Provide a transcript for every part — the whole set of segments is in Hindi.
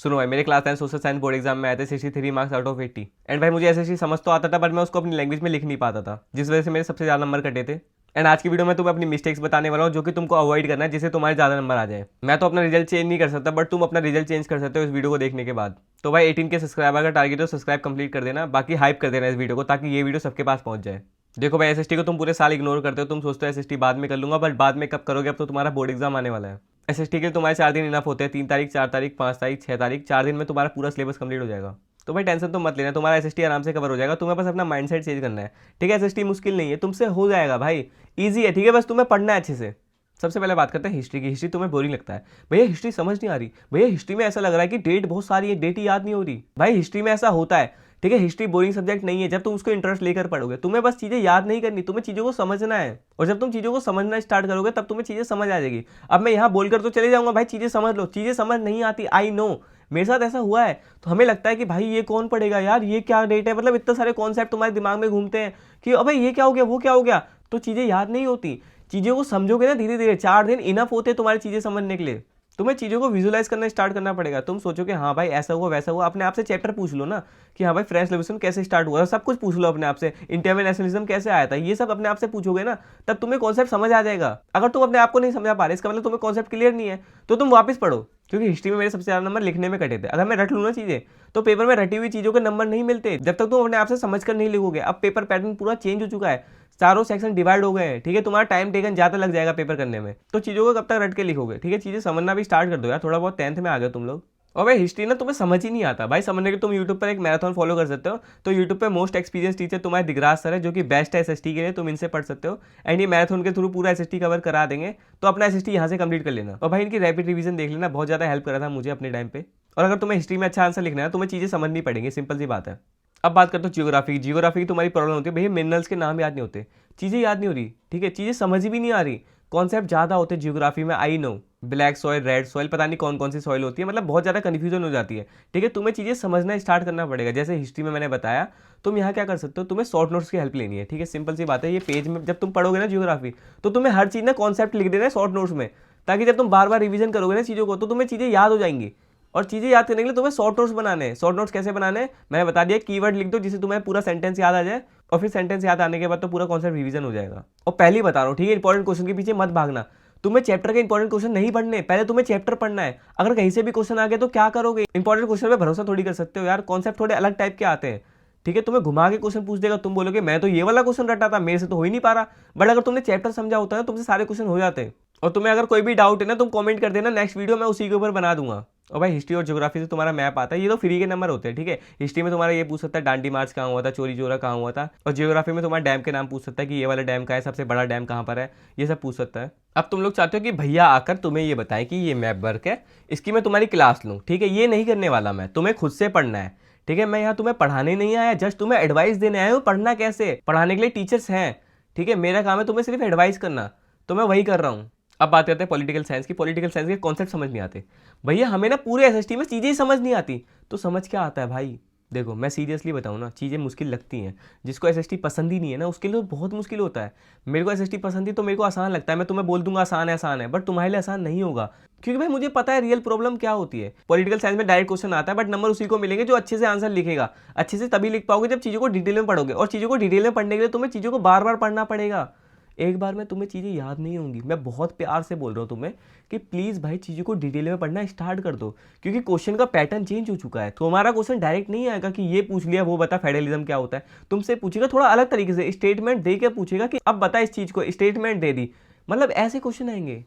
सुनो भाई, मेरे class 10 social science board exam में आए थे 63 मार्क्स आउट ऑफ 80। एंड भाई मुझे एसएसटी समझ तो आता था, बट मैं उसको अपनी लैंग्वेज में लिख नहीं पाता था, जिस वजह से मेरे सबसे ज़्यादा नंबर कटे थे। एंड आज की वीडियो में तुम्हें अपनी मिस्टेक्स बताने वाला हूँ, जो कि तुमको अवॉइड करना है, जिससे तुम्हारे ज़्यादा नंबर आ जाए। मैं तो अपना रिजल्ट चेंज नहीं कर सकता, बट तुम अपना रिजल्ट चेंज कर सकते हो इस वीडियो को देखने के बाद। तो भाई 18 के सब्सक्राइबर का टारगेट हो, सब्सक्राइब कंप्लीट कर देना, बाकी हाइप कर देना इस वीडियो को, ताकि ये वीडियो सबके पास पहुंच जाए। देखो भाई, एसएसटी को तुम पूरे साल इग्नोर करते हो, तुम सोचते हो एसएसटी बाद में कर लूंगा, बट बाद में कब करोगे, अब तो तुम्हारा बोर्ड एग्जाम आने वाला है। एसएसटी के लिए तुम्हारे 4 दिन इनफ होते हैं, 3 तारीख, 4 तारीख, 5 तारीख, 6 तारीख, 4 दिन में तुम्हारा पूरा सिलेबस कंप्लीट हो जाएगा। तो भाई टेंशन तो मत लेना, तुम्हारा एसएसटी आराम से कवर हो जाएगा, तुम्हें बस अपना माइंडसेट चेंज करना है। ठीक है, एसएसटी मुश्किल नहीं है, तुमसे हो जाएगा भाई, ईजी है। ठीक है, बस तुम्हें पढ़ना है अच्छे से। सबसे पहले बात करते हैं हिस्ट्री की। हिस्ट्री तुम्हें बोरिंग लगता है, भैया हिस्ट्री समझ नहीं आ रही, भैया हिस्ट्री में ऐसा लग रहा है कि डेट बहुत सारी है, डेट ही याद नहीं हो रही। भाई हिस्ट्री में ऐसा होता है, ठीक है। हिस्ट्री बोरिंग सब्जेक्ट नहीं है जब तुम उसको इंटरेस्ट लेकर पढ़ोगे। तुम्हें बस चीजें याद नहीं करनी, तुम्हें चीजों को समझना है, और जब तुम चीजों को समझना स्टार्ट करोगे तब तुम्हें चीजें समझ आ जाएगी। अब मैं यहाँ बोलकर तो चले जाऊंगा भाई चीजें समझ लो, चीजें समझ नहीं आती, आई नो, मेरे साथ ऐसा हुआ है। तो हमें लगता है कि भाई ये कौन पढ़ेगा यार, ये क्या डेट है, मतलब इतने सारे कॉन्सेप्ट तुम्हारे दिमाग में घूमते हैं कि अबे ये क्या हो गया, वो क्या हो गया, तो चीजें याद नहीं होती। चीज़ों को समझोगे ना धीरे धीरे, 4 दिन इनफ होते तुम्हारी चीज़ें समझने के लिए। तुम्हें चीज़ों को विजुलाइज करना स्टार्ट करना पड़ेगा। तुम सोचो कि हाँ भाई ऐसा हुआ वैसा हुआ, अपने आप से चैप्टर पूछ लो ना कि हाँ भाई फ्रेंच रेवोल्यूशन कैसे स्टार्ट हुआ, सब कुछ पूछ लो अपने आप से। इंडिया नेशनलिज्म कैसे आया था, ये सब अपने आप से पूछोगे ना, तब तुम्हें कॉन्सेप्ट समझ आ जाएगा। अगर तुम अपने आप को नहीं समझा पा रहे, इसका मतलब तुम्हें कॉन्सेप्ट क्लियर नहीं है, तो तुम वापस पढ़ो। क्योंकि हिस्ट्री में मेरे सबसे ज़्यादा नंबर लिखने में कटे थे। अगर मैं रट लूँ ना चीज़ें, तो पेपर में रटी हुई चीज़ों के नंबर नहीं मिलते जब तक तुम अपने आप से समझ कर नहीं लिखोगे। अब पेपर पैटर्न पूरा चेंज हो चुका है, चारों सेक्शन डिवाइड हो गए हैं। ठीक है, तुम्हारा टाइम टेकन ज़्यादा लग जाएगा पेपर करने में, तो चीज़ों को कब तक रट के लिखोगे। ठीक है, चीज़ें समझना भी स्टार्ट कर दो यार, थोड़ा बहुत 10th में आ गए तुम लोग। और भाई हिस्ट्री ना तुम्हें समझ ही नहीं आता भाई, समझने के लिए तुम यूट्यूब पर एक मैराथन फॉलो कर सकते हो। तो यूट्यूब पे मोस्ट एक्सपीरियंस टीचर तुम्हारे दिगराज सर है, जो कि बेस्ट है एसएसटी के लिए, तुम इनसे पढ़ सकते हो। एंड ये मैराथन के थ्रू पूरा एसएसटी कवर करा देंगे, तो अपना एसएसटी यहाँ से कंप्लीट कर लेना। और भाई इनकी रैपिड रिवीजन देख लेना, बहुत ज़्यादा हेल्प करा था मुझे अपने टाइम पे। और अगर तुम्हें हिस्ट्री में अच्छा आंसर लिखना है, तुम्हें चीज़ें समझनी पड़ेंगी, सिंपल सी बात है। अब बात करते हो जियोग्राफी। जियोग्राफी की तुम्हारी प्रॉब्लम होती है, भैया मिनरल्स के नाम याद नहीं होते, चीज़ें याद नहीं हो रही। ठीक है, चीज़ें समझ भी नहीं आ रही, कॉन्सेप्ट ज़्यादा होते हैं जियोग्राफी में, I know. Black soil, red soil, पता नहीं कौन कौन सी सॉइल होती है, मतलब बहुत ज़्यादा कन्फ्यूजन हो जाती है। ठीक है, तुम्हें चीज़ें समझना स्टार्ट करना पड़ेगा। जैसे हिस्ट्री में मैंने बताया, तुम यहाँ क्या कर सकते हो, तुम्हें शॉर्ट नोट्स की हेल्प लेनी है। ठीक है, सिंपल सी बात है। ये पेज में जब तुम पढ़ोगे ना जियोग्राफी, तो तुम्हें हर चीज़ ना कॉन्सेप्ट लिख देना है शॉर्ट नोट्स में, ताकि जब तुम बार बार रिवीजन करोगे ना चीज़ों को, तो तुम्हें चीज़ें याद हो जाएंगी। और चीज़ें याद करने के लिए तुम्हें शॉर्ट नोट्स बनाने हैं। शॉर्ट नोट्स कैसे बनाने हैं मैंने बता दिया, कीवर्ड लिख दो जिससे तुम्हें पूरा सेंटेंस याद आ जाए, और फिर सेंटेंस याद आने के बाद तो पूरा कॉन्सेप्ट रिवीजन हो जाएगा। और पहले ही बता रहा हूँ, ठीक है, इंपॉर्टेंट क्वेश्चन के पीछे मत भागना। तुम्हें चैप्टर के इंपॉर्टेंट क्वेश्चन नहीं पढ़ने, पहले तुम्हें चैप्टर पढ़ना है। अगर कहीं से भी क्वेश्चन आ गए तो क्या करोगे, इंपॉर्टेंट क्वेश्चन पे भरोसा थोड़ी कर सकते हो यार, कॉन्सेप्ट थोड़े अलग टाइप के आते हैं। ठीक है, तुम्हें घुमा के क्वेश्चन पूछ देगा, तुम बोलोगे मैं तो ये वाला क्वेश्चन रटा था, मेरे से तो हो ही नहीं पा रहा। बट अगर तुमने चैप्टर समझा होता है, तुमसे सारे क्वेश्चन हो जाते हैं। और तुम्हें अगर कोई भी डाउट है ना, तुम कमेंट कर देना, नेक्स्ट वीडियो मैं उसी के ऊपर बना दूंगा। और भाई हिस्ट्री और ज्योग्राफी से तुम्हारा मैप आता है, ये तो फ्री के नंबर होते हैं। ठीक है, हिस्ट्री में तुम्हारा ये पूछ सकता है डांडी मार्च कहाँ हुआ था, चोरी चोरा कहाँ हुआ था। और ज्योग्राफी में तुम्हारा डैम के नाम पूछ सकता है कि ये वाला डैम का है, सबसे बड़ा डैम कहाँ पर है, ये सब पूछ सकता है। अब तुम लोग चाहते हो कि भैया आकर तुम्हें ये बताएं कि ये मैप वर्क है, इसकी मैं तुम्हारी क्लास लूँ। ठीक है, ये नहीं करने वाला मैं, तुम्हें खुद से पढ़ना है। ठीक है, मैं यहाँ तुम्हें पढ़ाने नहीं आया, जस्ट तुम्हें एडवाइस देने आया हूँ। पढ़ना कैसे, पढ़ाने के लिए टीचर्स हैं। ठीक है, मेरा काम है तुम्हें सिर्फ एडवाइस करना, तो मैं वही कर रहा हूँ। अब बात करते हैं पॉलिटिकल साइंस की। पॉलिटिकल साइंस के कॉन्सेप्ट समझ नहीं आते भैया, हमें ना पूरे एसएसटी में चीज़ें ही समझ नहीं आती, तो समझ क्या आता है भाई। देखो मैं सीरियसली बताऊँ ना, चीज़ें मुश्किल लगती हैं। जिसको एसएसटी पसंद ही नहीं है ना, उसके लिए तो बहुत मुश्किल होता है। मेरे को एसएसटी पसंद ही तो मेरे को आसान लगता है, मैं तुम्हें बोल दूंगा आसान है, बट तुम्हारे लिए आसान नहीं होगा। क्योंकि भाई मुझे पता है रियल प्रॉब्लम क्या होती है। पॉलिटिकल साइंस में डायरेक्ट क्वेश्चन आता है, बट नंबर उसी को मिलेंगे जो अच्छे से आंसर लिखेगा। अच्छे से तभी लिख पाओगे जब चीज़ों को डिटेल में पढ़ोगे, और चीज़ों को डिटेल में पढ़ने के लिए तुम्हें चीज़ों को बार बार पढ़ना पड़ेगा। एक बार में तुम्हें चीज़ें याद नहीं होंगी। मैं बहुत प्यार से बोल रहा हूँ तुम्हें कि प्लीज़ भाई चीज़ों को डिटेल में पढ़ना स्टार्ट कर दो, क्योंकि क्वेश्चन का पैटर्न चेंज हो चुका है। तुम्हारा क्वेश्चन डायरेक्ट नहीं आएगा कि ये पूछ लिया वो बता फेडरलिज्म क्या होता है, तुमसे पूछेगा थोड़ा अलग तरीके से, स्टेटमेंट दे के पूछेगा कि अब बता इस चीज़ को, स्टेटमेंट दे दी, मतलब ऐसे क्वेश्चन आएंगे।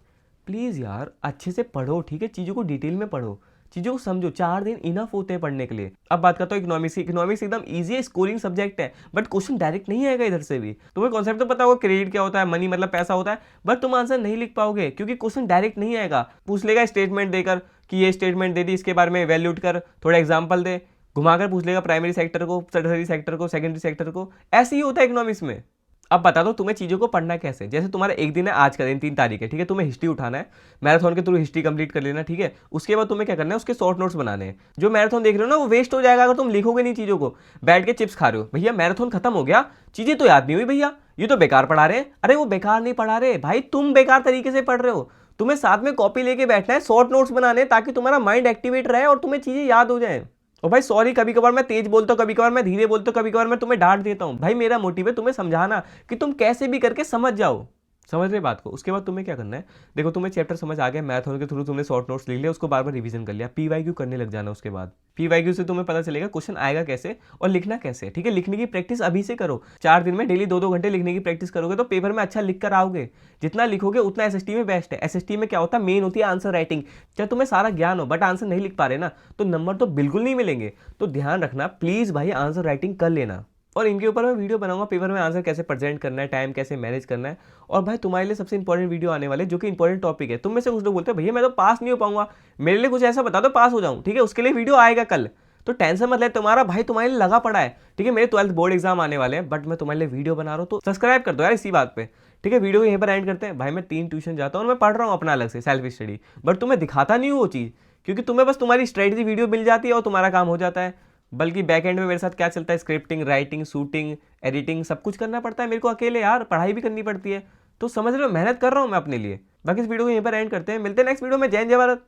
प्लीज़ यार अच्छे से पढ़ो, ठीक है, चीज़ों को डिटेल में पढ़ो, चीज़ों को समझो। 4 दिन इनफ होते हैं पढ़ने के लिए। अब बात करता हूँ इकोनॉमिक्स की। इकोनॉमिक्स एकदम ईजी है, स्कोरिंग सब्जेक्ट है, बट क्वेश्चन डायरेक्ट नहीं आएगा इधर से भी। तुम्हें कॉन्सेप्ट तो पता होगा क्रेडिट क्या होता है, मनी मतलब पैसा होता है, बट तुम आंसर नहीं लिख पाओगे क्योंकि क्वेश्चन डायरेक्ट नहीं आएगा। पूछ लेगा स्टेटमेंट देकर कि ये स्टेटमेंट दे दी, इसके बारे में इवैल्यूएट कर, थोड़ा एग्जाम्पल दे, घुमाकर पूछ लेगा प्राइमरी सेक्टर को, टर्शियरी सेक्टर को, सेकेंडरी सेक्टर को। ऐसे ही होता है इकोनॉमिक्स में। अब बता दो तुम्हें चीज़ों को पढ़ना कैसे। जैसे तुम्हारा एक दिन है, आज का दिन 3 तारीख है, ठीक है, तुम्हें हिस्ट्री उठाना है, मैराथन के थ्रू हिस्ट्री कंप्लीट कर लेना। ठीक है, उसके बाद तुम्हें क्या करना है, उसके शॉर्ट नोट्स बनाने हैं। जो मैराथन देख रहे हो ना, वो वेस्ट हो जाएगा अगर तुम लिखोगे नहीं चीज़ों को, बैठ के चिप्स खा रहे हो। भैया मैराथन खत्म हो गया, चीज़ें तो याद नहीं हुई, भैया ये तो बेकार पढ़ा रहे हैं। अरे वो बेकार नहीं पढ़ा रहे भाई, तुम बेकार तरीके से पढ़ रहे हो। तुम्हें साथ में कॉपी लेके बैठना है, शॉर्ट नोट्स बनाने, ताकि तुम्हारा माइंड एक्टिवेट रहे और तुम्हें चीजें याद हो जाए। और भाई सॉरी, कभी कभार मैं तेज बोलता हूँ, कभी कभार मैं धीरे बोलता हूँ, कभी कभार मैं तुम्हें डांट देता हूँ। भाई मेरा मोटिव है तुम्हें समझाना कि तुम कैसे भी करके समझ जाओ। समझ रहे बात को। उसके बाद तुम्हें क्या करना है, देखो तुम्हें चैप्टर समझ आ गया, मैथ्स के थ्रू तुमने शॉर्ट नोट्स लिख लिया, उसको बार बार रिवीजन कर लिया, पीवाईक्यू करने लग जाना। उसके बाद पीवाईक्यू से तुम्हें पता चलेगा क्वेश्चन आएगा कैसे और लिखना कैसे। ठीक है, लिखने की प्रैक्टिस अभी से करो। 4 दिन में डेली 2-2 घंटे लिखने की प्रैक्टिस करोगे तो पेपर में अच्छा लिख कर आओगे। जितना लिखोगे उतना एसएसटी में बेस्ट है। एसएसटी में क्या होता है, मेन होती है आंसर राइटिंग। चाहे तुम्हें सारा ज्ञान हो बट आंसर नहीं लिख पा रहे ना, तो नंबर तो बिल्कुल नहीं मिलेंगे। तो ध्यान रखना प्लीज भाई, आंसर राइटिंग कर लेना। और इनके ऊपर मैं वीडियो बनाऊंगा, पेपर में आंसर कैसे प्रेजेंट करना है, टाइम कैसे मैनेज करना है। और भाई तुम्हारे लिए सबसे इंपॉर्टेंट वीडियो आने वाले, जो कि इंपॉर्टेंट टॉपिक है। तुम में से कुछ लोग बोलते हैं भैया मैं तो पास नहीं हो पाऊंगा, मेरे लिए कुछ ऐसा बता दो पास हो जाऊं। ठीक है, उसके लिए वीडियो आएगा कल, तो टेंशन मत ले, तुम्हारा भाई तुम्हारे लिए लगा पड़ा है। ठीक है, मेरे 12th बोर्ड एग्जाम आने वाले हैं, बट मैं तुम्हारे लिए वीडियो बना रहा हूँ, तो सब्सक्राइब कर दो यार इसी बात पे। ठीक है, वीडियो को यहीं पर एंड करते हैं। भाई मैं 3 ट्यूशन जाता हूँ और मैं पढ़ रहा हूँ अपना अलग से सेल्फ स्टडी, बट तुम्हें दिखाता नहीं हूँ वो चीज़, क्योंकि तुम्हें बस तुम्हारी स्ट्रेटजी वीडियो मिल जाती है और तुम्हारा काम हो जाता है। बल्कि बैक एंड में मेरे साथ क्या चलता है, स्क्रिप्टिंग, राइटिंग, शूटिंग, एडिटिंग, सब कुछ करना पड़ता है मेरे को अकेले यार, पढ़ाई भी करनी पड़ती है। तो समझ रहे हो, मेहनत कर रहा हूँ मैं अपने लिए। बाकी इस वीडियो को यहीं पर एंड करते हैं, मिलते हैं नेक्स्ट वीडियो में। जय हिंद, जय भारत।